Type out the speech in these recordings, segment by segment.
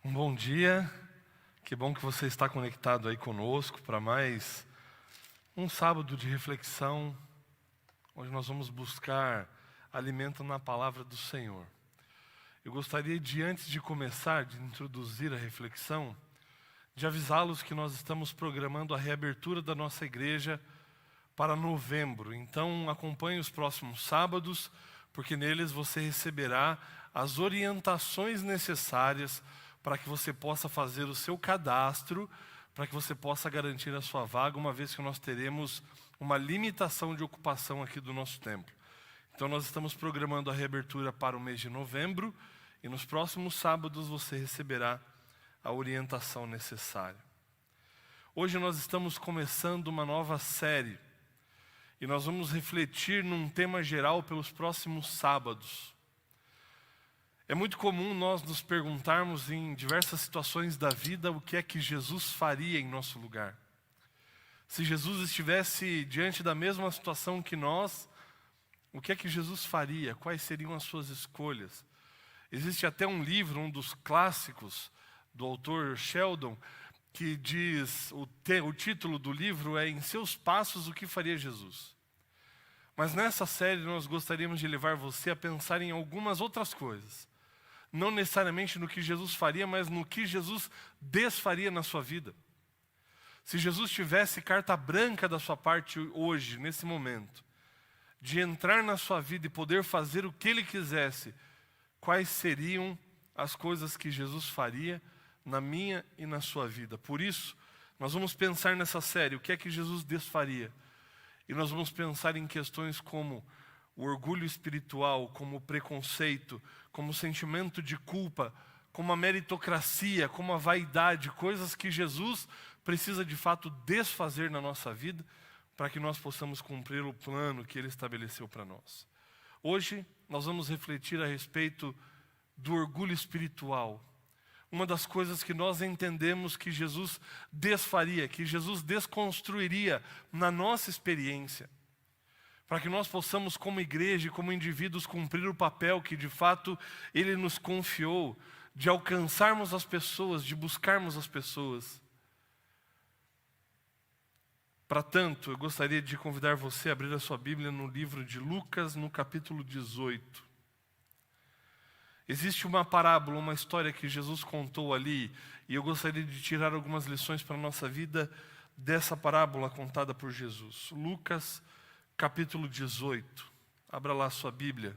Um bom dia, que bom que você está conectado aí conosco para mais um sábado de reflexão, onde nós vamos buscar alimento na palavra do Senhor. Eu gostaria de, antes de começar, de introduzir a reflexão, de avisá-los que nós estamos programando a reabertura da nossa igreja para novembro. Então acompanhe os próximos sábados, porque neles você receberá as orientações necessárias para que você possa fazer o seu cadastro, para que você possa garantir a sua vaga, uma vez que nós teremos uma limitação de ocupação aqui do nosso templo. Então nós estamos programando a reabertura para o mês de novembro, e nos próximos sábados você receberá a orientação necessária. Hoje nós estamos começando uma nova série, e nós vamos refletir num tema geral pelos próximos sábados. É muito comum nós nos perguntarmos em diversas situações da vida o que é que Jesus faria em nosso lugar. Se Jesus estivesse diante da mesma situação que nós, o que é que Jesus faria? Quais seriam as suas escolhas? Existe até um livro, um dos clássicos, do autor Sheldon, que diz, o título do livro é Em Seus Passos, o que faria Jesus? Mas nessa série nós gostaríamos de levar você a pensar em algumas outras coisas. Não necessariamente no que Jesus faria, mas no que Jesus desfaria na sua vida. Se Jesus tivesse carta branca da sua parte hoje, nesse momento, de entrar na sua vida e poder fazer o que Ele quisesse, quais seriam as coisas que Jesus faria na minha e na sua vida? Por isso, nós vamos pensar nessa série, o que é que Jesus desfaria? E nós vamos pensar em questões como o orgulho espiritual, como o preconceito, como o sentimento de culpa, como a meritocracia, como a vaidade, coisas que Jesus precisa de fato desfazer na nossa vida para que nós possamos cumprir o plano que Ele estabeleceu para nós. Hoje nós vamos refletir a respeito do orgulho espiritual. Uma das coisas que nós entendemos que Jesus desfaria, que Jesus desconstruiria na nossa experiência, para que nós possamos, como igreja e como indivíduos, cumprir o papel que de fato Ele nos confiou, de alcançarmos as pessoas, de buscarmos as pessoas. Para tanto, eu gostaria de convidar você a abrir a sua Bíblia no livro de Lucas, no capítulo 18. Existe uma parábola, uma história que Jesus contou ali, e eu gostaria de tirar algumas lições para a nossa vida dessa parábola contada por Jesus. Lucas, capítulo 18. Abra lá a sua Bíblia.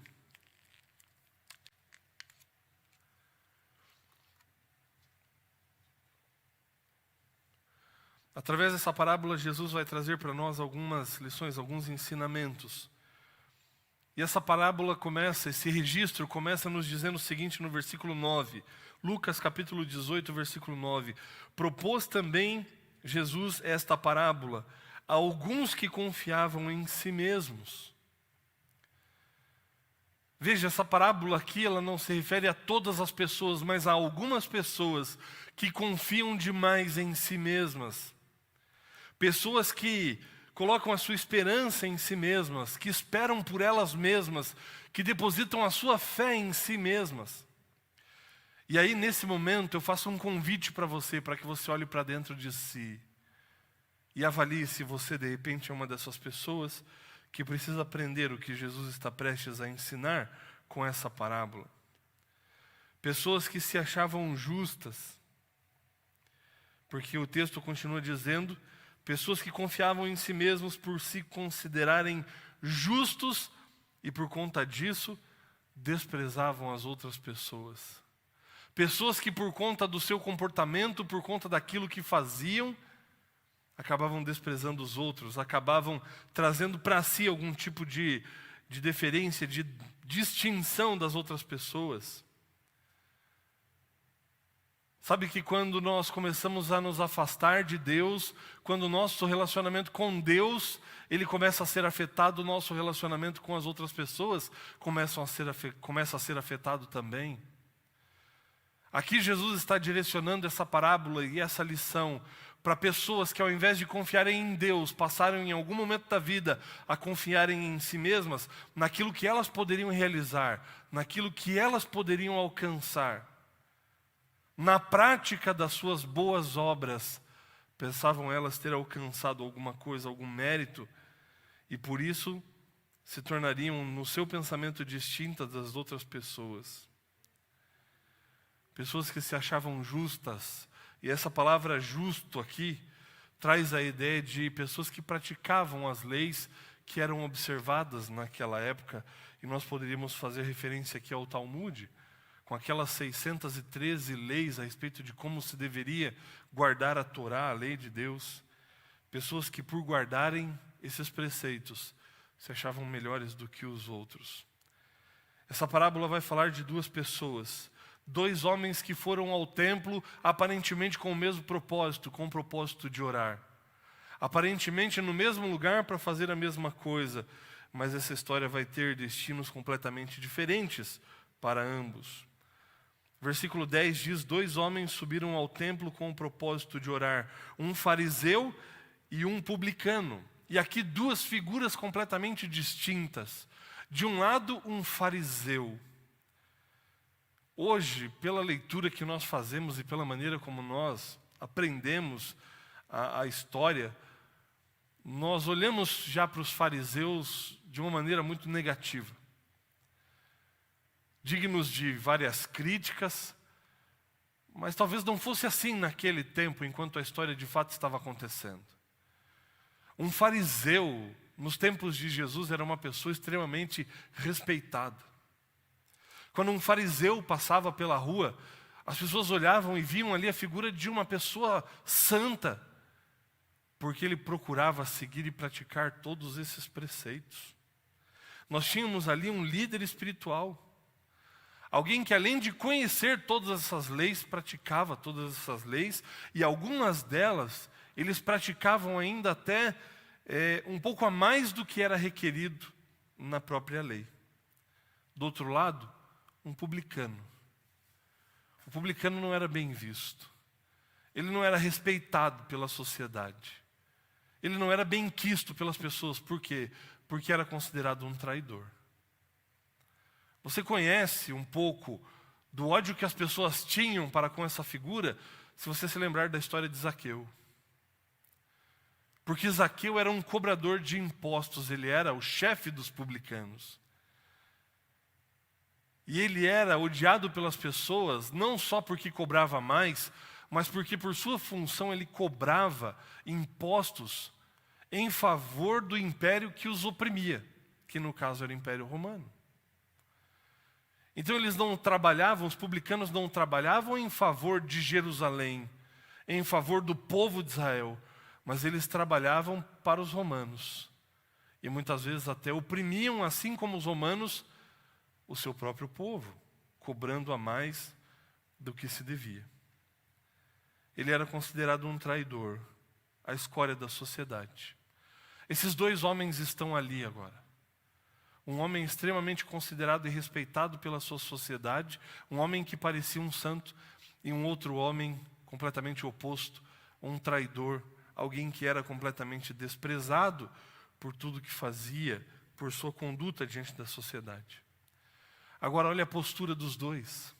Através dessa parábola, Jesus vai trazer para nós algumas lições, alguns ensinamentos. E essa parábola começa, esse registro começa nos dizendo o seguinte no versículo 9. Lucas capítulo 18, versículo 9. Propôs também Jesus esta parábola a alguns que confiavam em si mesmos. Veja, essa parábola aqui, ela não se refere a todas as pessoas, mas a algumas pessoas que confiam demais em si mesmas. Pessoas que colocam a sua esperança em si mesmas, que esperam por elas mesmas, que depositam a sua fé em si mesmas. E aí, nesse momento, eu faço um convite para que você olhe para dentro de si e avalie se você, de repente, é uma dessas pessoas que precisa aprender o que Jesus está prestes a ensinar com essa parábola. Pessoas que se achavam justas, porque o texto continua dizendo, pessoas que confiavam em si mesmos por se considerarem justos e por conta disso desprezavam as outras pessoas. Pessoas que por conta do seu comportamento, por conta daquilo que faziam, acabavam desprezando os outros, acabavam trazendo para si algum tipo de deferência, de distinção das outras pessoas. Sabe que quando nós começamos a nos afastar de Deus, quando o nosso relacionamento com Deus, ele começa a ser afetado, o nosso relacionamento com as outras pessoas começa a ser afetado também. Aqui Jesus está direcionando essa parábola e essa lição para pessoas que, ao invés de confiarem em Deus, passaram em algum momento da vida a confiarem em si mesmas, naquilo que elas poderiam realizar, naquilo que elas poderiam alcançar. Na prática das suas boas obras, pensavam elas ter alcançado alguma coisa, algum mérito, e por isso se tornariam, no seu pensamento, distintas das outras pessoas. Pessoas que se achavam justas, e essa palavra justo aqui traz a ideia de pessoas que praticavam as leis que eram observadas naquela época, e nós poderíamos fazer referência aqui ao Talmud, com aquelas 613 leis a respeito de como se deveria guardar a Torá, a lei de Deus. Pessoas que, por guardarem esses preceitos, se achavam melhores do que os outros. Essa parábola vai falar de duas pessoas, dois homens que foram ao templo aparentemente com o mesmo propósito, com o propósito de orar. Aparentemente no mesmo lugar para fazer a mesma coisa, mas essa história vai ter destinos completamente diferentes para ambos. Versículo 10 diz: 2 homens subiram ao templo com o propósito de orar, um fariseu e um publicano. E aqui duas figuras completamente distintas. De um lado, um fariseu. Hoje, pela leitura que nós fazemos e pela maneira como nós aprendemos a história, nós olhamos já para os fariseus de uma maneira muito negativa. Dignos de várias críticas, mas talvez não fosse assim naquele tempo, enquanto a história de fato estava acontecendo. Um fariseu, nos tempos de Jesus, era uma pessoa extremamente respeitada. Quando um fariseu passava pela rua, as pessoas olhavam e viam ali a figura de uma pessoa santa, porque ele procurava seguir e praticar todos esses preceitos. Nós tínhamos ali um líder espiritual, alguém que, além de conhecer todas essas leis, praticava todas essas leis, e algumas delas eles praticavam ainda até um pouco a mais do que era requerido na própria lei. Do outro lado, um publicano. O publicano não era bem visto. Ele não era respeitado pela sociedade. Ele não era bem quisto pelas pessoas. Por quê? Porque era considerado um traidor. Você conhece um pouco do ódio que as pessoas tinham para com essa figura, se você se lembrar da história de Zaqueu. Porque Zaqueu era um cobrador de impostos, ele era o chefe dos publicanos. E ele era odiado pelas pessoas, não só porque cobrava mais, mas porque por sua função ele cobrava impostos em favor do império que os oprimia, que no caso era o Império Romano. Então eles não trabalhavam, os publicanos não trabalhavam em favor de Jerusalém, em favor do povo de Israel, mas eles trabalhavam para os romanos. E muitas vezes até oprimiam, assim como os romanos, o seu próprio povo, cobrando a mais do que se devia. Ele era considerado um traidor, a escória da sociedade. Esses dois homens estão ali agora. Um homem extremamente considerado e respeitado pela sua sociedade, um homem que parecia um santo, e um outro homem completamente oposto, um traidor, alguém que era completamente desprezado por tudo que fazia, por sua conduta diante da sociedade. Agora olha a postura dos dois.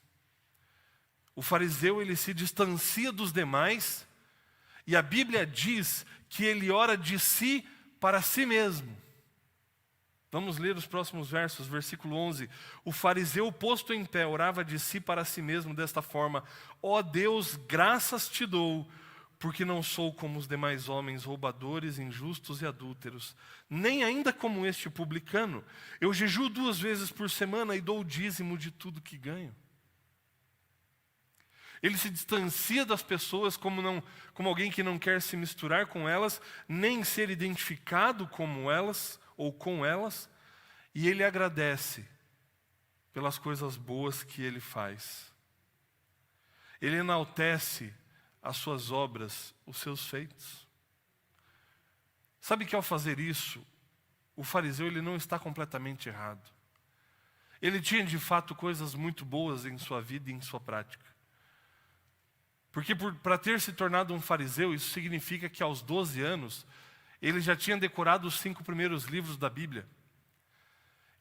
O fariseu, ele se distancia dos demais, e a Bíblia diz que ele ora de si para si mesmo. Vamos ler os próximos versos, versículo 11. O fariseu, posto em pé, orava de si para si mesmo desta forma: ó Deus, graças te dou, porque não sou como os demais homens, roubadores, injustos e adúlteros, nem ainda como este publicano. Eu jejuo 2 vezes por semana e dou o dízimo de tudo que ganho. Ele se distancia das pessoas como alguém que não quer se misturar com elas, nem ser identificado como elas ou com elas, e ele agradece pelas coisas boas que ele faz. Ele enaltece as suas obras, os seus feitos. Sabe que ao fazer isso, o fariseu ele não está completamente errado. Ele tinha de fato coisas muito boas em sua vida e em sua prática. Porque para ter se tornado um fariseu, isso significa que aos 12 anos, ele já tinha decorado os 5 primeiros livros da Bíblia.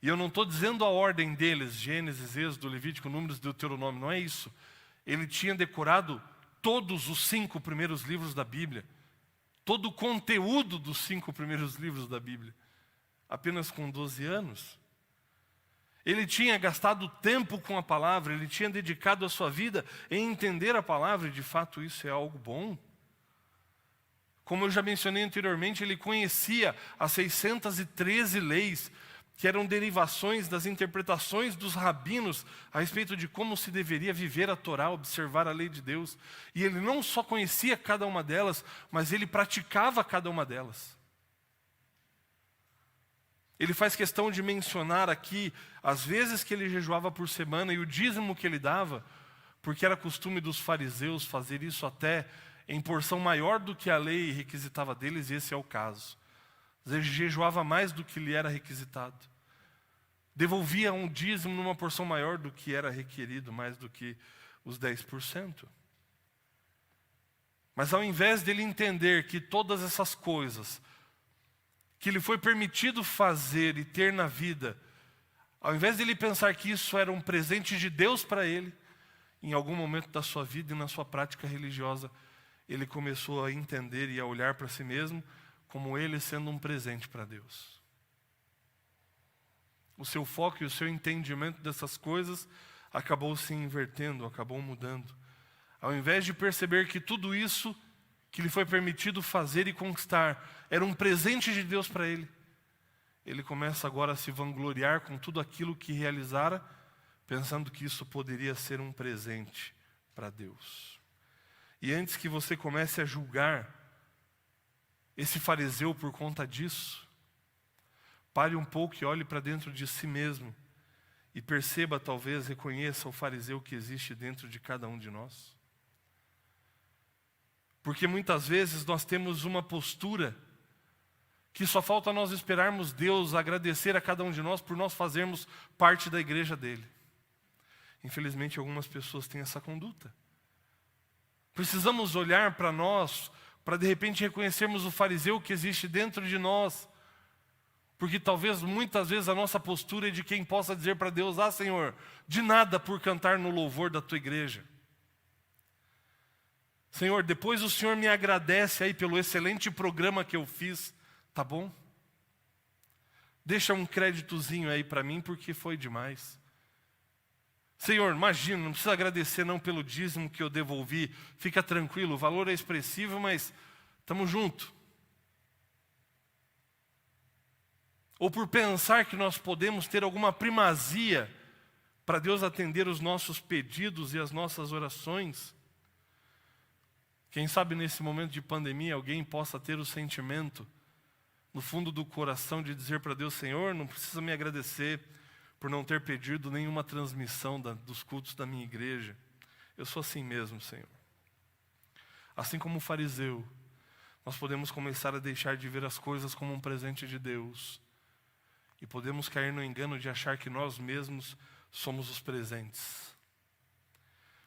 E eu não estou dizendo a ordem deles, Gênesis, Êxodo, Levítico, Números, Deuteronômio, não é isso. Ele tinha decorado todos os 5 primeiros livros da Bíblia, todo o conteúdo dos 5 primeiros livros da Bíblia, apenas com 12 anos. Ele tinha gastado tempo com a palavra, ele tinha dedicado a sua vida em entender a palavra, e de fato isso é algo bom. Como eu já mencionei anteriormente, ele conhecia as 613 leis, que eram derivações das interpretações dos rabinos a respeito de como se deveria viver a Torá, observar a lei de Deus. E ele não só conhecia cada uma delas, mas ele praticava cada uma delas. Ele faz questão de mencionar aqui as vezes que ele jejuava por semana e o dízimo que ele dava, porque era costume dos fariseus fazer isso até em porção maior do que a lei requisitava deles, e esse é o caso. Ele jejuava mais do que lhe era requisitado. Devolvia um dízimo numa porção maior do que era requerido, mais do que os 10%. Mas ao invés dele entender que todas essas coisas que lhe foi permitido fazer e ter na vida, ao invés dele pensar que isso era um presente de Deus para ele, em algum momento da sua vida e na sua prática religiosa, ele começou a entender e a olhar para si mesmo como ele sendo um presente para Deus. O seu foco e o seu entendimento dessas coisas acabou se invertendo, acabou mudando. Ao invés de perceber que tudo isso que lhe foi permitido fazer e conquistar era um presente de Deus para ele, ele começa agora a se vangloriar com tudo aquilo que realizara, pensando que isso poderia ser um presente para Deus. E antes que você comece a julgar esse fariseu por conta disso, pare um pouco e olhe para dentro de si mesmo e perceba, talvez, reconheça o fariseu que existe dentro de cada um de nós. Porque muitas vezes nós temos uma postura que só falta nós esperarmos Deus agradecer a cada um de nós por nós fazermos parte da igreja dele. Infelizmente, algumas pessoas têm essa conduta. Precisamos olhar para nós, para de repente reconhecermos o fariseu que existe dentro de nós, porque talvez muitas vezes a nossa postura é de quem possa dizer para Deus: ah, Senhor, de nada por cantar no louvor da tua igreja. Senhor, depois o Senhor me agradece aí pelo excelente programa que eu fiz, tá bom? Deixa um créditozinho aí para mim, porque foi demais. Senhor, imagina, não precisa agradecer não pelo dízimo que eu devolvi, fica tranquilo, o valor é expressivo, mas estamos juntos. Ou por pensar que nós podemos ter alguma primazia para Deus atender os nossos pedidos e as nossas orações. Quem sabe nesse momento de pandemia alguém possa ter o sentimento no fundo do coração de dizer para Deus: Senhor, não precisa me agradecer por não ter pedido nenhuma transmissão dos cultos da minha igreja. Eu sou assim mesmo, Senhor. Assim como o fariseu, nós podemos começar a deixar de ver as coisas como um presente de Deus. E podemos cair no engano de achar que nós mesmos somos os presentes.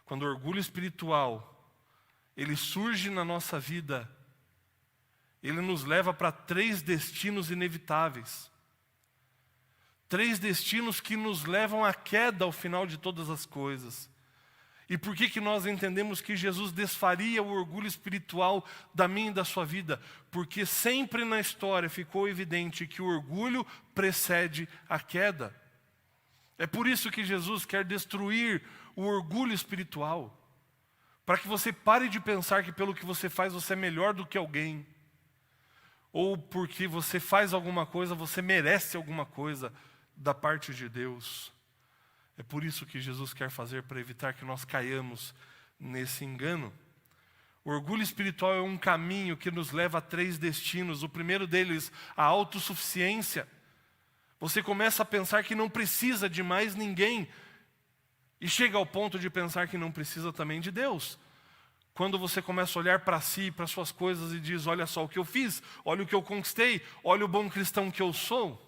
Quando o orgulho espiritual ele surge na nossa vida, ele nos leva para 3 destinos inevitáveis. 3 destinos que nos levam à queda ao final de todas as coisas. E por que nós entendemos que Jesus desfaria o orgulho espiritual da minha e da sua vida? Porque sempre na história ficou evidente que o orgulho precede a queda. É por isso que Jesus quer destruir o orgulho espiritual. Para que você pare de pensar que pelo que você faz você é melhor do que alguém. Ou porque você faz alguma coisa, você merece alguma coisa da parte de Deus. É por isso que Jesus quer fazer, para evitar que nós caiamos nesse engano. O orgulho espiritual é um caminho que nos leva a 3 destinos. O primeiro deles, a autossuficiência. Você começa a pensar que não precisa de mais ninguém. E chega ao ponto de pensar que não precisa também de Deus. Quando você começa a olhar para si, para suas coisas e diz: olha só o que eu fiz, olha o que eu conquistei, olha o bom cristão que eu sou.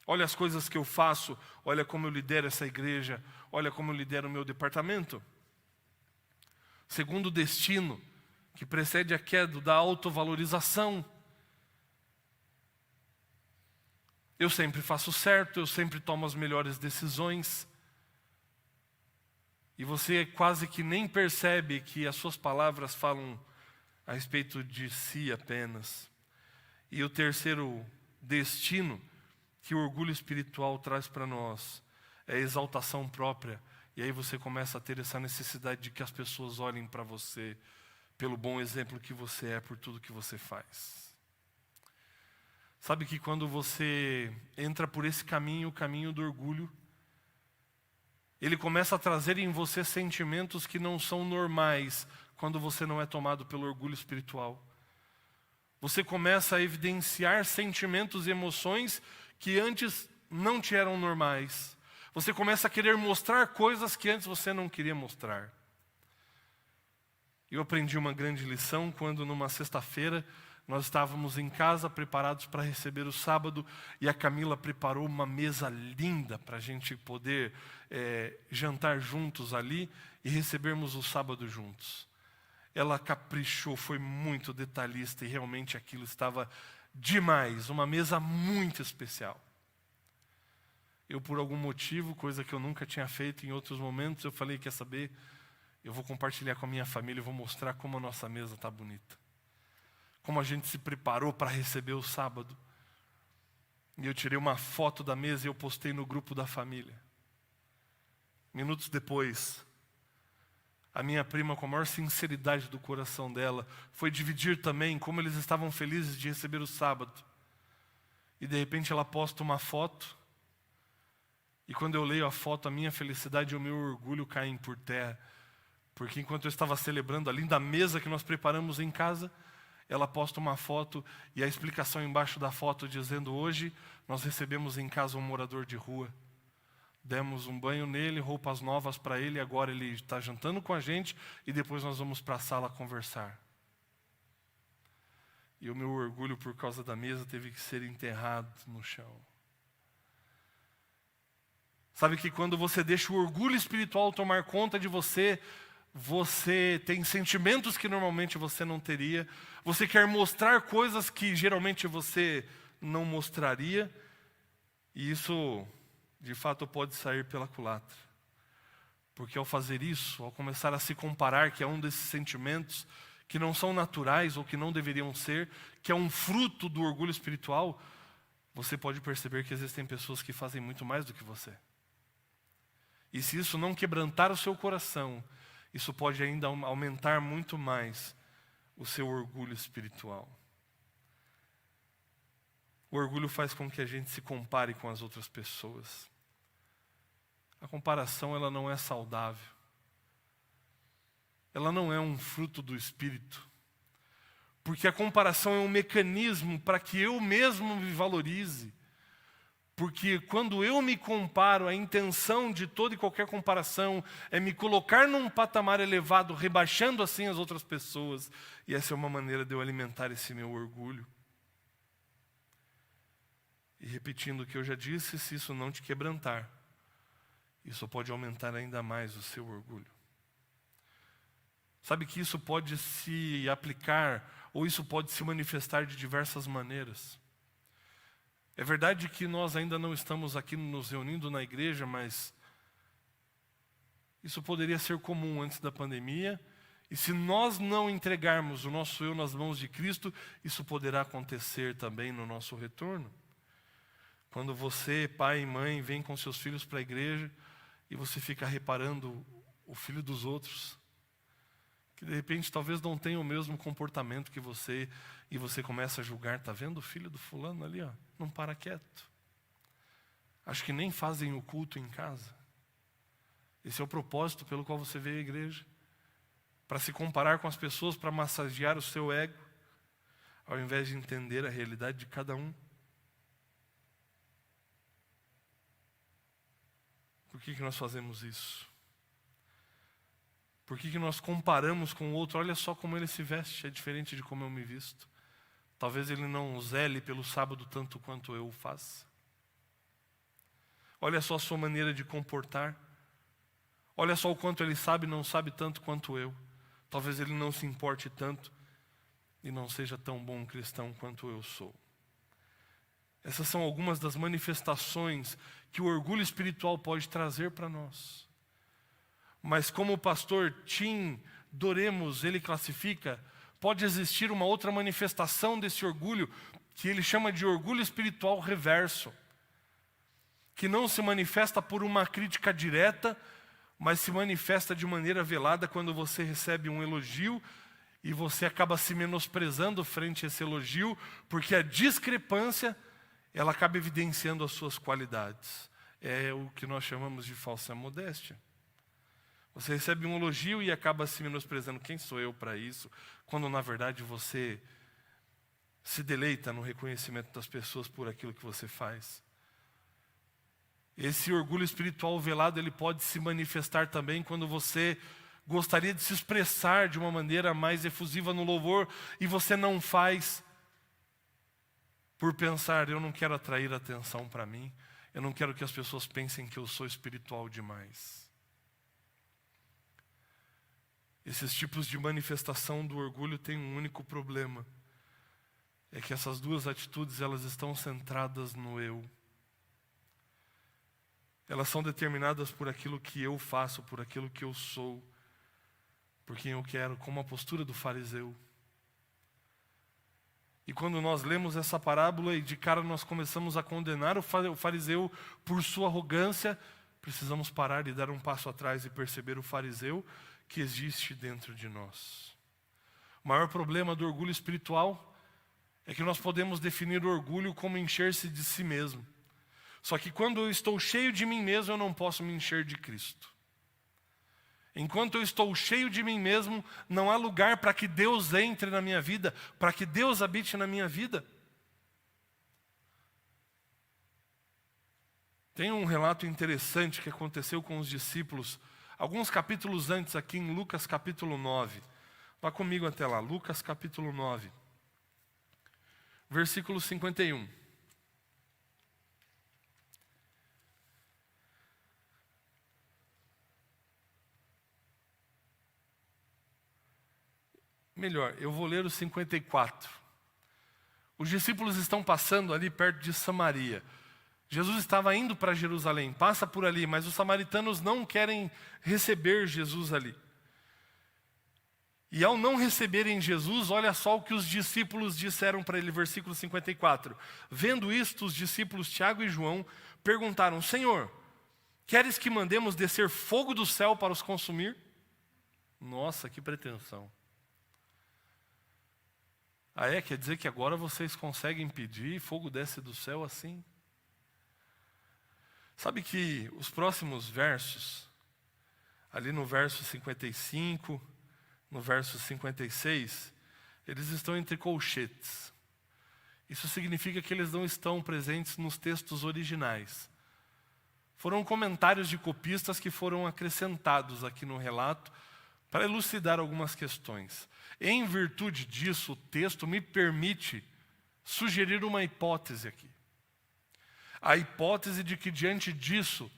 Olha as coisas que eu faço, olha como eu lidero essa igreja, olha como eu lidero o meu departamento. Segundo destino, que precede a queda, da autovalorização. Eu sempre faço certo, eu sempre tomo as melhores decisões. e você quase que nem percebe que as suas palavras falam a respeito de si apenas. E o terceiro destino que o orgulho espiritual traz para nós é a exaltação própria. E aí você começa a ter essa necessidade de que as pessoas olhem para você pelo bom exemplo que você é, por tudo que você faz. Sabe que quando você entra por esse caminho, o caminho do orgulho, ele começa a trazer em você sentimentos que não são normais quando você não é tomado pelo orgulho espiritual. Você começa a evidenciar sentimentos e emoções que antes não te eram normais. Você começa a querer mostrar coisas que antes você não queria mostrar. Eu aprendi uma grande lição quando numa sexta-feira nós estávamos em casa preparados para receber o sábado e a Camila preparou uma mesa linda para a gente poder jantar juntos ali e recebermos o sábado juntos. Ela caprichou, foi muito detalhista e realmente aquilo estava demais, uma mesa muito especial. Eu, por algum motivo, coisa que eu nunca tinha feito em outros momentos, eu falei, quer saber? Eu vou compartilhar com a minha família e vou mostrar como a nossa mesa está bonita. Como a gente se preparou para receber o sábado. E eu tirei uma foto da mesa e eu postei no grupo da família. Minutos depois, a minha prima, com a maior sinceridade do coração dela, foi dividir também como eles estavam felizes de receber o sábado. E de repente ela posta uma foto. E quando eu leio a foto, a minha felicidade e o meu orgulho caem por terra. Porque enquanto eu estava celebrando a linda mesa que nós preparamos em casa, ela posta uma foto e a explicação embaixo da foto dizendo: hoje nós recebemos em casa um morador de rua. Demos um banho nele, roupas novas para ele, agora ele está jantando com a gente e depois nós vamos para a sala conversar. E o meu orgulho por causa da mesa teve que ser enterrado no chão. Sabe que quando você deixa o orgulho espiritual tomar conta de você, você tem sentimentos que normalmente você não teria, você quer mostrar coisas que geralmente você não mostraria, e isso, de fato, pode sair pela culatra. Porque ao fazer isso, ao começar a se comparar, que é um desses sentimentos que não são naturais ou que não deveriam ser, que é um fruto do orgulho espiritual, você pode perceber que existem pessoas que fazem muito mais do que você. E se isso não quebrantar o seu coração, isso pode ainda aumentar muito mais o seu orgulho espiritual. O orgulho faz com que a gente se compare com as outras pessoas. A comparação, ela não é saudável. Ela não é um fruto do Espírito. Porque a comparação é um mecanismo para que eu mesmo me valorize. Porque quando eu me comparo, a intenção de toda e qualquer comparação é me colocar num patamar elevado, rebaixando assim as outras pessoas. E essa é uma maneira de eu alimentar esse meu orgulho. E repetindo o que eu já disse, se isso não te quebrantar, isso pode aumentar ainda mais o seu orgulho. Sabe que isso pode se aplicar, ou isso pode se manifestar de diversas maneiras. É verdade que nós ainda não estamos aqui nos reunindo na igreja, mas isso poderia ser comum antes da pandemia. E se nós não entregarmos o nosso eu nas mãos de Cristo, isso poderá acontecer também no nosso retorno. Quando você, pai e mãe, vem com seus filhos para a igreja e você fica reparando o filho dos outros, que de repente talvez não tenha o mesmo comportamento que você, e você começa a julgar, está vendo o filho do fulano ali, ó, não para quieto. Acho que nem fazem o culto em casa. Esse é o propósito pelo qual você veio à igreja. Para se comparar com as pessoas, para massagear o seu ego, ao invés de entender a realidade de cada um. Por que nós fazemos isso? Por que nós comparamos com o outro? Olha só como ele se veste, é diferente de como eu me visto. Talvez ele não zele pelo sábado tanto quanto eu faço. Olha só a sua maneira de comportar. Olha só o quanto ele sabe e não sabe tanto quanto eu. Talvez ele não se importe tanto e não seja tão bom cristão quanto eu sou. Essas são algumas das manifestações que o orgulho espiritual pode trazer para nós. Mas como o pastor Tim Doremos, ele classifica, pode existir uma outra manifestação desse orgulho, que ele chama de orgulho espiritual reverso, que não se manifesta por uma crítica direta, mas se manifesta de maneira velada quando você recebe um elogio e você acaba se menosprezando frente a esse elogio, porque a discrepância, ela acaba evidenciando as suas qualidades. É o que nós chamamos de falsa modéstia. Você recebe um elogio e acaba se menosprezando. Quem sou eu para isso? Quando na verdade você se deleita no reconhecimento das pessoas por aquilo que você faz. Esse orgulho espiritual velado, ele pode se manifestar também quando você gostaria de se expressar de uma maneira mais efusiva no louvor e você não faz por pensar, eu não quero atrair atenção para mim, eu não quero que as pessoas pensem que eu sou espiritual demais. Esses tipos de manifestação do orgulho têm um único problema. É que essas duas atitudes, elas estão centradas no eu. Elas são determinadas por aquilo que eu faço, por aquilo que eu sou, por quem eu quero, como a postura do fariseu. E quando nós lemos essa parábola e de cara nós começamos a condenar o fariseu por sua arrogância, precisamos parar e dar um passo atrás e perceber o fariseu que existe dentro de nós. O maior problema do orgulho espiritual é que nós podemos definir o orgulho como encher-se de si mesmo. Só que quando eu estou cheio de mim mesmo, eu não posso me encher de Cristo. Enquanto eu estou cheio de mim mesmo, não há lugar para que Deus entre na minha vida, para que Deus habite na minha vida. Tem um relato interessante que aconteceu com os discípulos, alguns capítulos antes, aqui em Lucas capítulo 9. Vá comigo até lá, Lucas capítulo 9, versículo 51. Melhor, eu vou ler o 54. Os discípulos estão passando ali perto de Samaria. Jesus estava indo para Jerusalém, passa por ali, mas os samaritanos não querem receber Jesus ali. E ao não receberem Jesus, olha só o que os discípulos disseram para ele, versículo 54. Vendo isto, os discípulos Tiago e João perguntaram: Senhor, queres que mandemos descer fogo do céu para os consumir? Nossa, que pretensão. Ah é? Quer dizer que agora vocês conseguem pedir, fogo desce do céu assim? Sabe que os próximos versos, ali no verso 55, no verso 56, eles estão entre colchetes. Isso significa que eles não estão presentes nos textos originais. Foram comentários de copistas que foram acrescentados aqui no relato para elucidar algumas questões. Em virtude disso, o texto me permite sugerir uma hipótese aqui. A hipótese de que diante disso,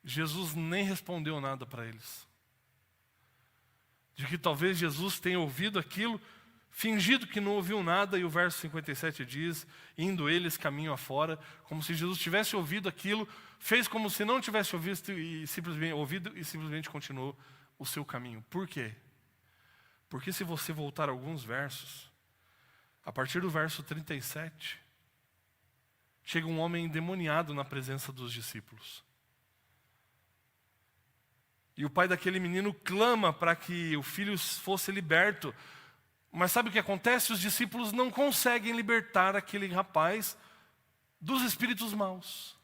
Jesus nem respondeu nada para eles. De que talvez Jesus tenha ouvido aquilo, fingido que não ouviu nada, e o verso 57 diz, indo eles caminho afora, como se Jesus tivesse ouvido aquilo, fez como se não tivesse ouvido e simplesmente continuou o seu caminho. Por quê? Porque se você voltar alguns versos, a partir do verso 37, chega um homem endemoniado na presença dos discípulos. E o pai daquele menino clama para que o filho fosse liberto. Mas sabe o que acontece? Os discípulos não conseguem libertar aquele rapaz dos espíritos maus.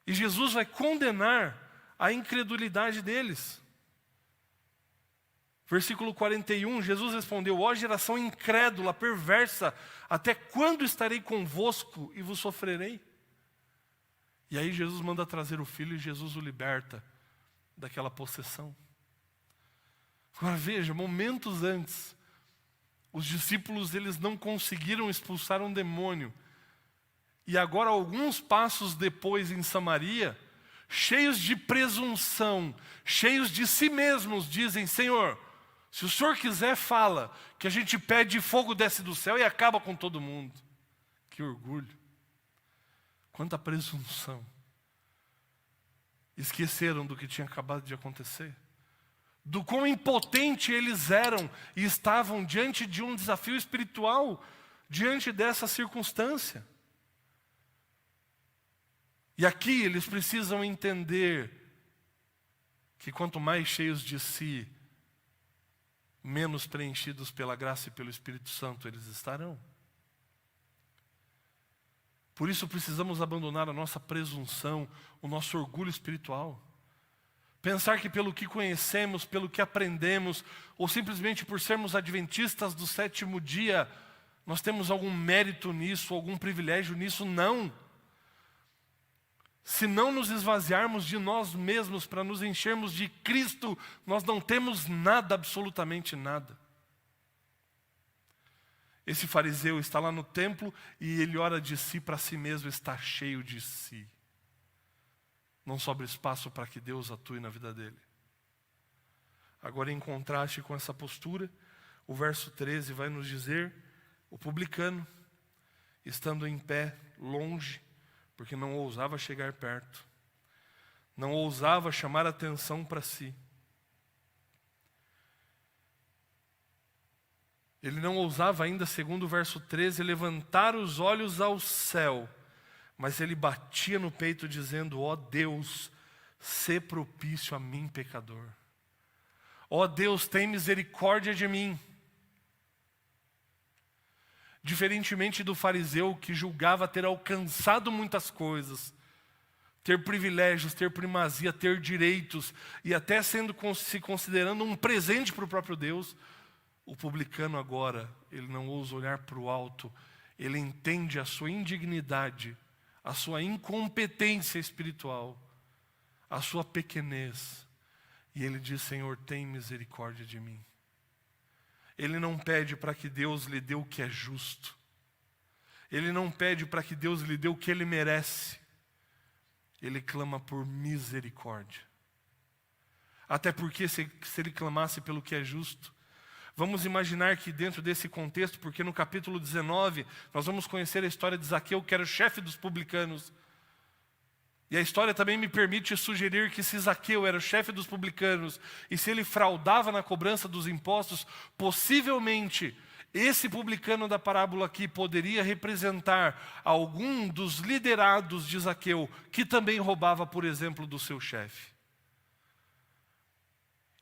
E Jesus vai condenar a incredulidade deles. Versículo 41, Jesus respondeu: ó geração incrédula, perversa, até quando estarei convosco e vos sofrerei? E aí Jesus manda trazer o filho e Jesus o liberta daquela possessão. Agora veja, momentos antes, os discípulos eles não conseguiram expulsar um demônio. E agora, alguns passos depois em Samaria, cheios de presunção, cheios de si mesmos, dizem: Senhor, se o Senhor quiser, fala, que a gente pede fogo desce do céu e acaba com todo mundo. Que orgulho. Quanta presunção. Esqueceram do que tinha acabado de acontecer, do quão impotente eles eram e estavam diante de um desafio espiritual, diante dessa circunstância. E aqui eles precisam entender que quanto mais cheios de si, menos preenchidos pela graça e pelo Espírito Santo eles estarão. Por isso precisamos abandonar a nossa presunção, o nosso orgulho espiritual. Pensar que pelo que conhecemos, pelo que aprendemos, ou simplesmente por sermos adventistas do sétimo dia, nós temos algum mérito nisso, algum privilégio nisso. Não. Se não nos esvaziarmos de nós mesmos para nos enchermos de Cristo, nós não temos nada, absolutamente nada. Esse fariseu está lá no templo e ele ora de si para si mesmo, está cheio de si. Não sobra espaço para que Deus atue na vida dele. Agora, em contraste com essa postura, o verso 13 vai nos dizer: o publicano, estando em pé, longe, porque não ousava chegar perto, não ousava chamar atenção para si. Ele não ousava ainda, segundo o verso 13, levantar os olhos ao céu, mas ele batia no peito dizendo: ó Deus, sê propício a mim, pecador. Ó Deus, tem misericórdia de mim. Diferentemente do fariseu que julgava ter alcançado muitas coisas, ter privilégios, ter primazia, ter direitos, e até se considerando um presente para o próprio Deus, o publicano agora, ele não ousa olhar para o alto, ele entende a sua indignidade, a sua incompetência espiritual, a sua pequenez, e ele diz: Senhor, tem misericórdia de mim. Ele não pede para que Deus lhe dê o que é justo. Ele não pede para que Deus lhe dê o que ele merece. Ele clama por misericórdia. Até porque se ele clamasse pelo que é justo, vamos imaginar que dentro desse contexto, porque no capítulo 19, nós vamos conhecer a história de Zaqueu, que era o chefe dos publicanos. E a história também me permite sugerir que se Zaqueu era o chefe dos publicanos, e se ele fraudava na cobrança dos impostos, possivelmente esse publicano da parábola aqui poderia representar algum dos liderados de Zaqueu, que também roubava, por exemplo, do seu chefe.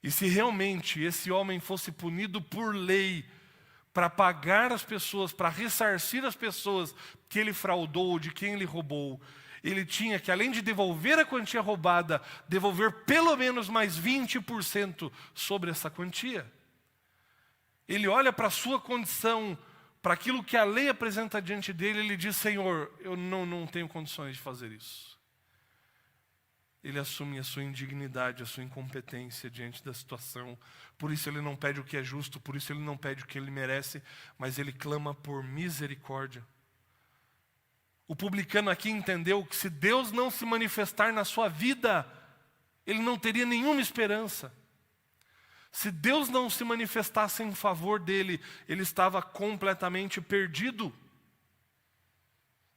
E se realmente esse homem fosse punido por lei, para pagar as pessoas, para ressarcir as pessoas que ele fraudou, de quem ele roubou, ele tinha que, além de devolver a quantia roubada, devolver pelo menos mais 20% sobre essa quantia. Ele olha para a sua condição, para aquilo que a lei apresenta diante dele, ele diz: Senhor, eu não tenho condições de fazer isso. Ele assume a sua indignidade, a sua incompetência diante da situação. Por isso ele não pede o que é justo, por isso ele não pede o que ele merece, mas ele clama por misericórdia. O publicano aqui entendeu que se Deus não se manifestar na sua vida, ele não teria nenhuma esperança. Se Deus não se manifestasse em favor dele, ele estava completamente perdido.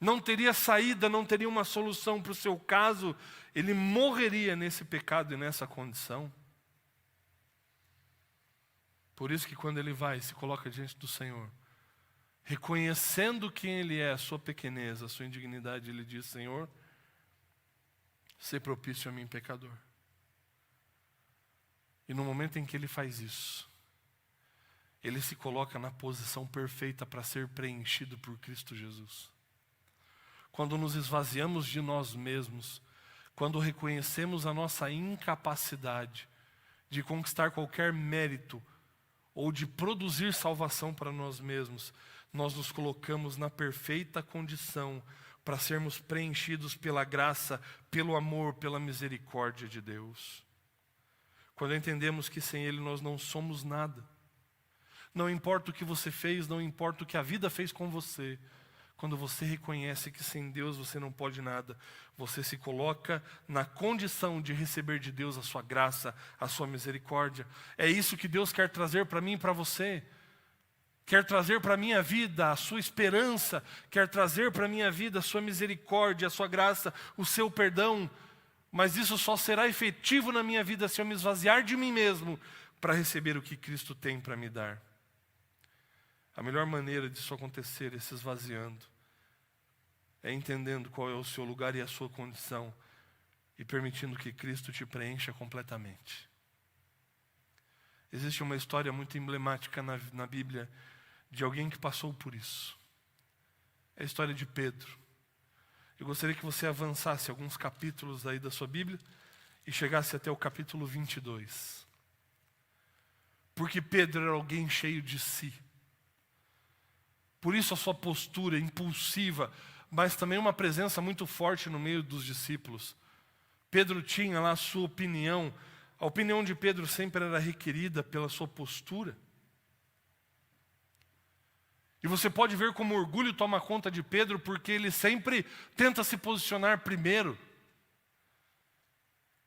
Não teria saída, não teria uma solução para o seu caso. Ele morreria nesse pecado e nessa condição. Por isso que quando ele vai e se coloca diante do Senhor, reconhecendo quem ele é, a sua pequenez, a sua indignidade, ele diz: Senhor, sê propício a mim, pecador. E no momento em que ele faz isso, ele se coloca na posição perfeita para ser preenchido por Cristo Jesus. Quando nos esvaziamos de nós mesmos, quando reconhecemos a nossa incapacidade de conquistar qualquer mérito ou de produzir salvação para nós mesmos, nós nos colocamos na perfeita condição para sermos preenchidos pela graça, pelo amor, pela misericórdia de Deus. Quando entendemos que sem Ele nós não somos nada, não importa o que você fez, não importa o que a vida fez com você, quando você reconhece que sem Deus você não pode nada, você se coloca na condição de receber de Deus a sua graça, a sua misericórdia. É isso que Deus quer trazer para mim e para você. Quer trazer para a minha vida a sua esperança, quer trazer para a minha vida a sua misericórdia, a sua graça, o seu perdão. Mas isso só será efetivo na minha vida se eu me esvaziar de mim mesmo para receber o que Cristo tem para me dar. A melhor maneira disso acontecer é se esvaziando, é entendendo qual é o seu lugar e a sua condição e permitindo que Cristo te preencha completamente. Existe uma história muito emblemática na Bíblia de alguém que passou por isso. É a história de Pedro. Eu gostaria que você avançasse alguns capítulos aí da sua Bíblia e chegasse até o capítulo 22. Porque Pedro era alguém cheio de si. Por isso a sua postura impulsiva, mas também uma presença muito forte no meio dos discípulos. Pedro tinha lá a sua opinião. A opinião de Pedro sempre era requerida pela sua postura. E você pode ver como o orgulho toma conta de Pedro, porque ele sempre tenta se posicionar primeiro.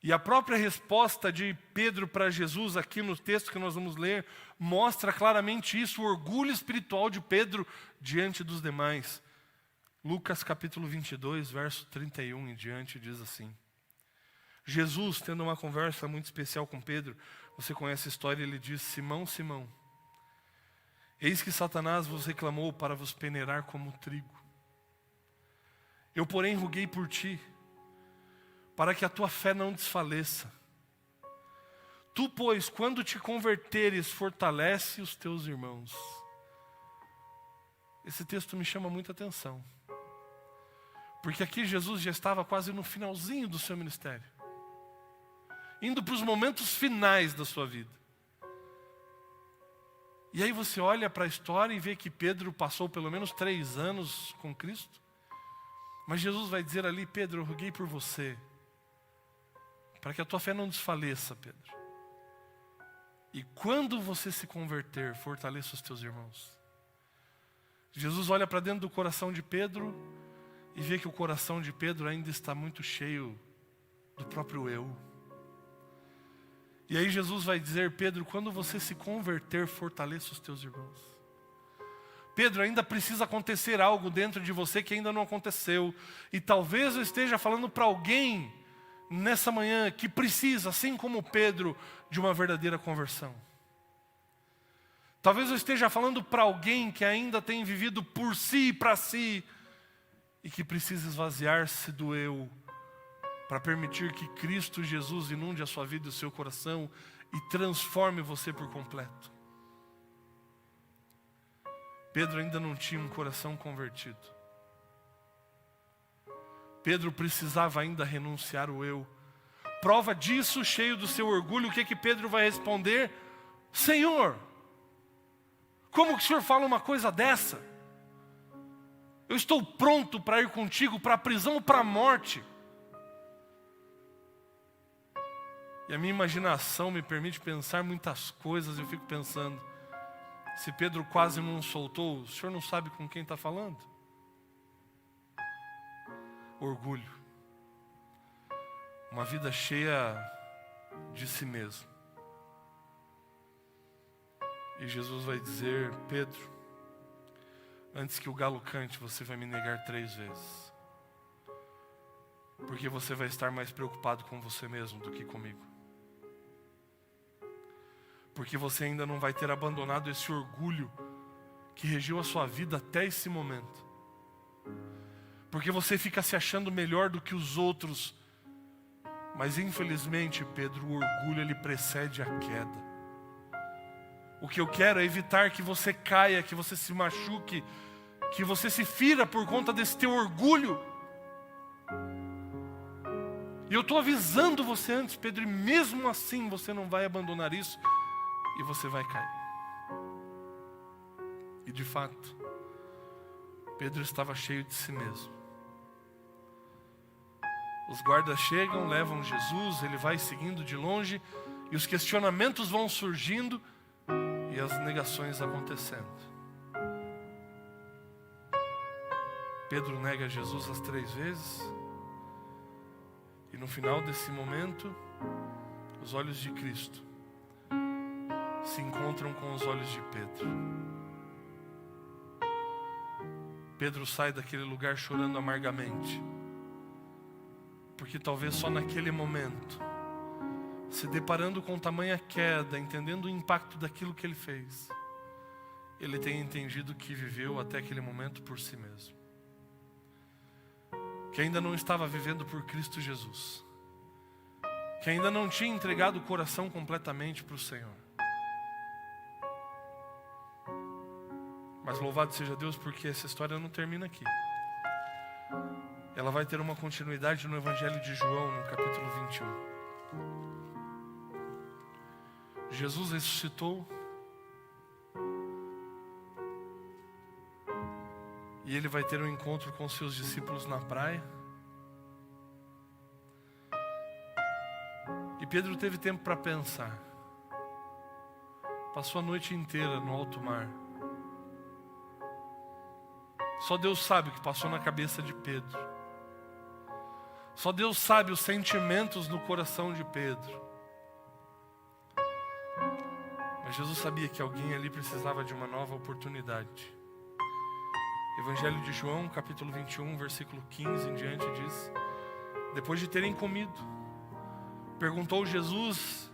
E a própria resposta de Pedro para Jesus, aqui no texto que nós vamos ler, mostra claramente isso, o orgulho espiritual de Pedro diante dos demais. Lucas capítulo 22, verso 31 em diante, diz assim: Jesus, tendo uma conversa muito especial com Pedro, você conhece a história, ele diz: Simão, Simão, eis que Satanás vos reclamou para vos peneirar como trigo. Eu, porém, roguei por ti, para que a tua fé não desfaleça. Tu, pois, quando te converteres, fortalece os teus irmãos. Esse texto me chama muita atenção, porque aqui Jesus já estava quase no finalzinho do seu ministério, indo para os momentos finais da sua vida. E aí você olha para a história e vê que Pedro passou pelo menos 3 anos com Cristo. Mas Jesus vai dizer ali: Pedro, eu roguei por você, para que a tua fé não desfaleça, Pedro. E quando você se converter, fortaleça os teus irmãos. Jesus olha para dentro do coração de Pedro e vê que o coração de Pedro ainda está muito cheio do próprio eu. E aí Jesus vai dizer: Pedro, quando você se converter, fortaleça os teus irmãos. Pedro, ainda precisa acontecer algo dentro de você que ainda não aconteceu. E talvez eu esteja falando para alguém nessa manhã que precisa, assim como Pedro, de uma verdadeira conversão. Talvez eu esteja falando para alguém que ainda tem vivido por si e para si, e que precisa esvaziar-se do eu, para permitir que Cristo Jesus inunde a sua vida e o seu coração e transforme você por completo. Pedro ainda não tinha um coração convertido. Pedro precisava ainda renunciar o eu. Prova disso, cheio do seu orgulho, o que Pedro vai responder? Senhor, como que o Senhor fala uma coisa dessa? Eu estou pronto para ir contigo para a prisão ou para a morte. E a minha imaginação me permite pensar muitas coisas. Eu fico pensando, se Pedro quase não soltou, o Senhor não sabe com quem está falando? Orgulho. Uma vida cheia de si mesmo. E Jesus vai dizer: Pedro, antes que o galo cante, você vai me negar 3 vezes. Porque você vai estar mais preocupado com você mesmo do que comigo. Porque você ainda não vai ter abandonado esse orgulho que regiu a sua vida até esse momento. Porque você fica se achando melhor do que os outros. Mas infelizmente, Pedro, o orgulho ele precede a queda. O que eu quero é evitar que você caia, que você se machuque, que você se fira por conta desse teu orgulho. E eu estou avisando você antes, Pedro, e mesmo assim você não vai abandonar isso e você vai cair. E de fato, Pedro estava cheio de si mesmo. Os guardas chegam, levam Jesus, ele vai seguindo de longe e os questionamentos vão surgindo e as negações acontecendo. Pedro nega Jesus as 3 vezes e no final desse momento, os olhos de Cristo se encontram com os olhos de Pedro. Pedro sai daquele lugar chorando amargamente. Porque talvez só naquele momento, se deparando com tamanha queda, entendendo o impacto daquilo que ele fez, ele tenha entendido que viveu até aquele momento por si mesmo. Que ainda não estava vivendo por Cristo Jesus. Que ainda não tinha entregado o coração completamente para o Senhor. Mas louvado seja Deus, porque essa história não termina aqui. Ela vai ter uma continuidade no Evangelho de João, no capítulo 21. Jesus ressuscitou. E ele vai ter um encontro com seus discípulos na praia. E Pedro teve tempo para pensar. Passou a noite inteira no alto mar. Só Deus sabe o que passou na cabeça de Pedro. Só Deus sabe os sentimentos no coração de Pedro. Mas Jesus sabia que alguém ali precisava de uma nova oportunidade. Evangelho de João, capítulo 21, versículo 15 em diante diz: depois de terem comido, perguntou Jesus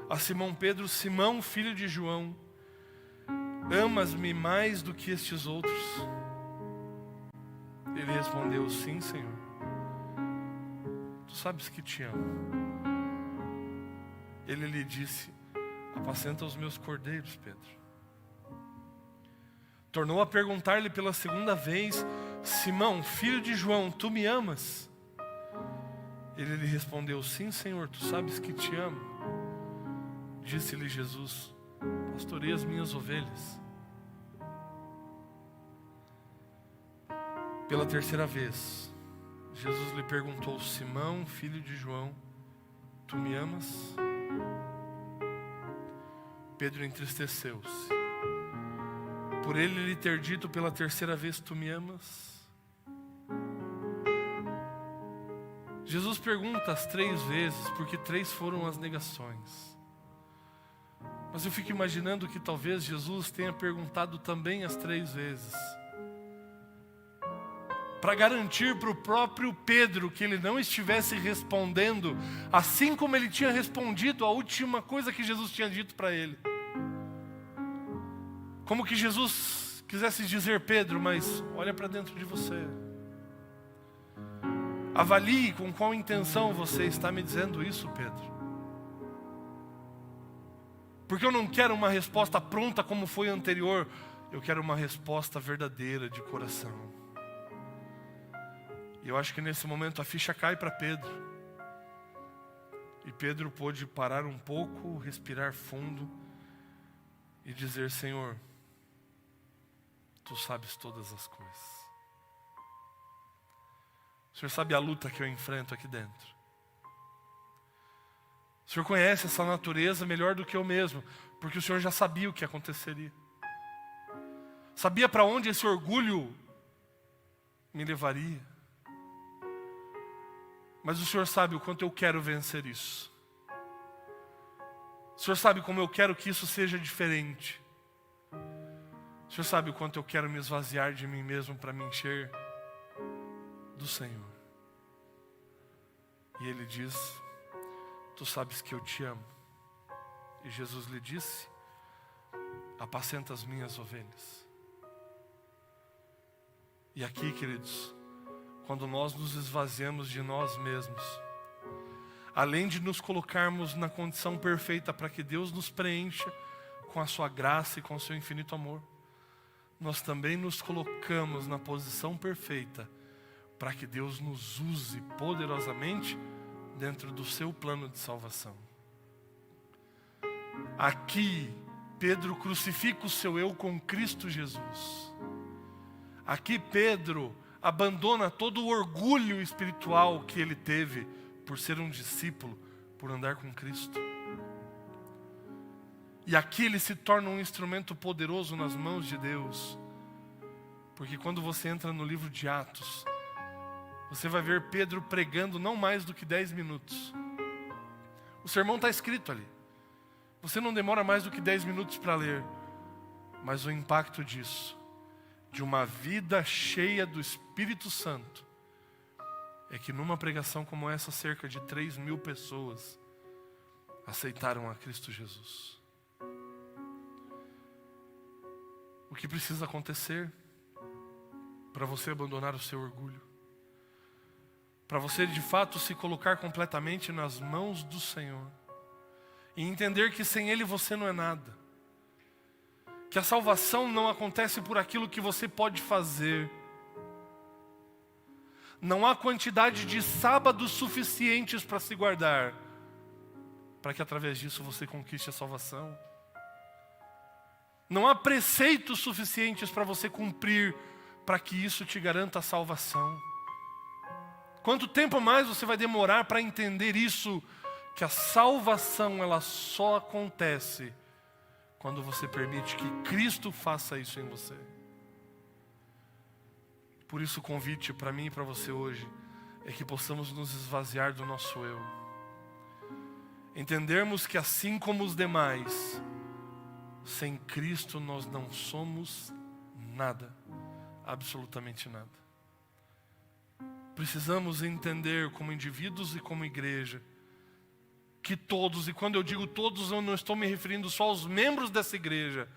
a Simão Pedro: Simão, filho de João, amas-me mais do que estes outros? Ele respondeu: sim, Senhor. Tu sabes que te amo. Ele lhe disse: apacenta os meus cordeiros, Pedro. Tornou a perguntar-lhe pela segunda vez: Simão, filho de João, tu me amas? Ele lhe respondeu: sim, Senhor, tu sabes que te amo. Disse-lhe Jesus: pastorei as minhas ovelhas. Pela terceira vez, Jesus lhe perguntou: Simão, filho de João, tu me amas? Pedro entristeceu-se por ele lhe ter dito pela terceira vez: tu me amas? Jesus pergunta as 3 vezes, porque 3 foram as negações. Mas eu fico imaginando que talvez Jesus tenha perguntado também as 3 vezes, para garantir para o próprio Pedro que ele não estivesse respondendo assim como ele tinha respondido a última coisa que Jesus tinha dito para ele. Como que Jesus quisesse dizer: Pedro, mas olha para dentro de você. Avalie com qual intenção você está me dizendo isso, Pedro. Porque eu não quero uma resposta pronta como foi a anterior. Eu quero uma resposta verdadeira, de coração. E eu acho que nesse momento a ficha cai para Pedro. E Pedro pôde parar um pouco, respirar fundo e dizer: Senhor, tu sabes todas as coisas. O Senhor sabe a luta que eu enfrento aqui dentro. O Senhor conhece essa natureza melhor do que eu mesmo, porque o Senhor já sabia o que aconteceria. Sabia para onde esse orgulho me levaria. Mas o Senhor sabe o quanto eu quero vencer isso. O Senhor sabe como eu quero que isso seja diferente. O Senhor sabe o quanto eu quero me esvaziar de mim mesmo para me encher do Senhor. E Ele diz: tu sabes que eu te amo. E Jesus lhe disse: apacenta as minhas ovelhas. E aqui, queridos, quando nós nos esvaziamos de nós mesmos, além de nos colocarmos na condição perfeita para que Deus nos preencha com a sua graça e com o seu infinito amor, nós também nos colocamos na posição perfeita para que Deus nos use poderosamente dentro do seu plano de salvação. Aqui, Pedro crucifica o seu eu com Cristo Jesus. Aqui Pedro abandona todo o orgulho espiritual que ele teve por ser um discípulo, por andar com Cristo. E aqui ele se torna um instrumento poderoso nas mãos de Deus. Porque quando você entra no livro de Atos, você vai ver Pedro pregando não mais do que 10 minutos. O sermão está escrito ali. Você não demora mais do que 10 minutos para ler. Mas o impacto disso, de uma vida cheia do Espírito Santo, é que numa pregação como essa, cerca de 3.000 pessoas aceitaram a Cristo Jesus. O que precisa acontecer para você abandonar o seu orgulho? Para você de fato se colocar completamente nas mãos do Senhor e entender que sem Ele você não é nada. Que a salvação não acontece por aquilo que você pode fazer. Não há quantidade de sábados suficientes para se guardar, para que através disso você conquiste a salvação. Não há preceitos suficientes para você cumprir, para que isso te garanta a salvação. Quanto tempo mais você vai demorar para entender isso? Que a salvação ela só acontece quando você permite que Cristo faça isso em você. Por isso o convite para mim e para você hoje é que possamos nos esvaziar do nosso eu. Entendermos que assim como os demais, sem Cristo nós não somos nada, absolutamente nada. Precisamos entender como indivíduos e como igreja, que todos, e quando eu digo todos eu não estou me referindo só aos membros dessa igreja,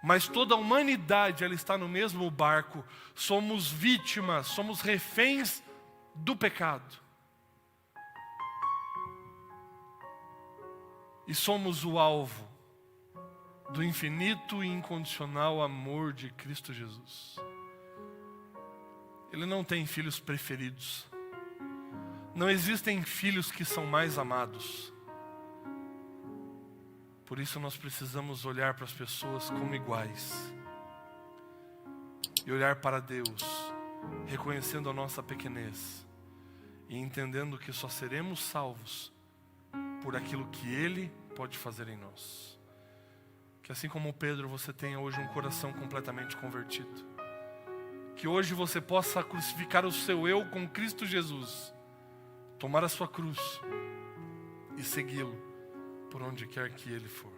mas toda a humanidade ela está no mesmo barco. Somos vítimas, somos reféns do pecado. E somos o alvo do infinito e incondicional amor de Cristo Jesus. Ele não tem filhos preferidos. Não existem filhos que são mais amados. Por isso nós precisamos olhar para as pessoas como iguais. E olhar para Deus, reconhecendo a nossa pequenez. E entendendo que só seremos salvos por aquilo que Ele pode fazer em nós. Que assim como Pedro, você tenha hoje um coração completamente convertido. Que hoje você possa crucificar o seu eu com Cristo Jesus. Tomar a sua cruz e segui-lo por onde quer que Ele for.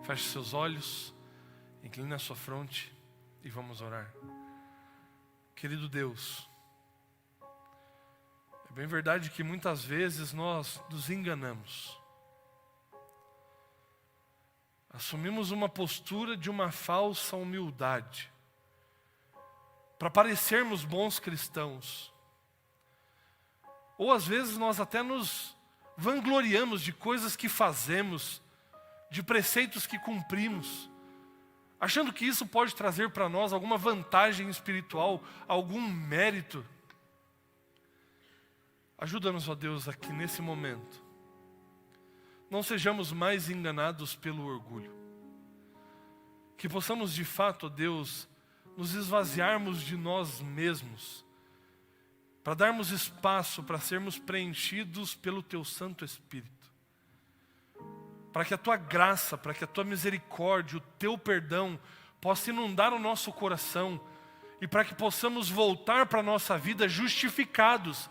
Feche seus olhos, incline a sua fronte e vamos orar. Querido Deus, é bem verdade que muitas vezes nós nos enganamos. Assumimos uma postura de uma falsa humildade, para parecermos bons cristãos. Ou às vezes nós até nos vangloriamos de coisas que fazemos, de preceitos que cumprimos, achando que isso pode trazer para nós alguma vantagem espiritual, algum mérito. Ajuda-nos, ó Deus, aqui nesse momento. Não sejamos mais enganados pelo orgulho. Que possamos de fato, ó Deus, nos esvaziarmos de nós mesmos, para darmos espaço para sermos preenchidos pelo Teu Santo Espírito. Para que a Tua graça, para que a Tua misericórdia, o Teu perdão possa inundar o nosso coração e para que possamos voltar para a nossa vida justificados,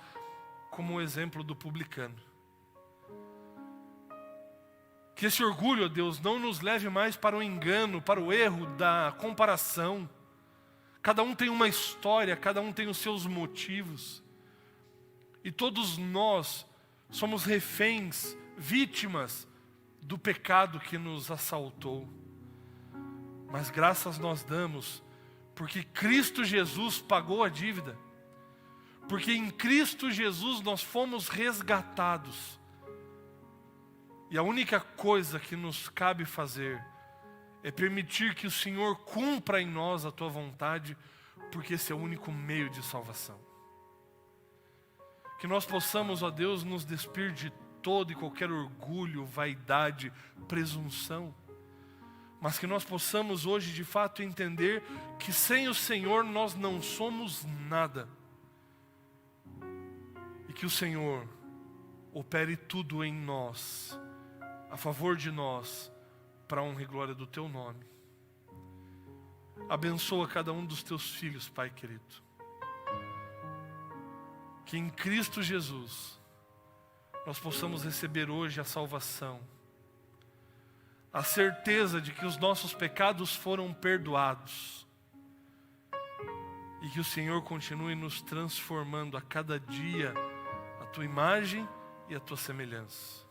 como o exemplo do publicano. Que esse orgulho, ó Deus, não nos leve mais para o engano, para o erro da comparação. Cada um tem uma história, cada um tem os seus motivos. E todos nós somos reféns, vítimas do pecado que nos assaltou. Mas graças nós damos, porque Cristo Jesus pagou a dívida. Porque em Cristo Jesus nós fomos resgatados. E a única coisa que nos cabe fazer é permitir que o Senhor cumpra em nós a Tua vontade, porque esse é o único meio de salvação. Que nós possamos, ó Deus, nos despir de todo e qualquer orgulho, vaidade, presunção. Mas que nós possamos hoje de fato entender que sem o Senhor nós não somos nada. E que o Senhor opere tudo em nós, a favor de nós, para a honra e glória do Teu nome. Abençoa cada um dos Teus filhos, Pai querido. Que em Cristo Jesus nós possamos receber hoje a salvação, a certeza de que os nossos pecados foram perdoados E que o Senhor continue nos transformando a cada dia a tua imagem e a tua semelhança.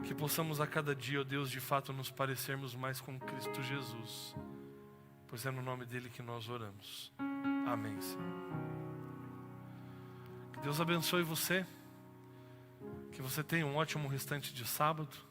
Que possamos a cada dia, ó Deus, de fato nos parecermos mais com Cristo Jesus. Pois é no nome dele que nós oramos. Amém, Senhor. Que Deus abençoe você. Que você tenha um ótimo restante de sábado.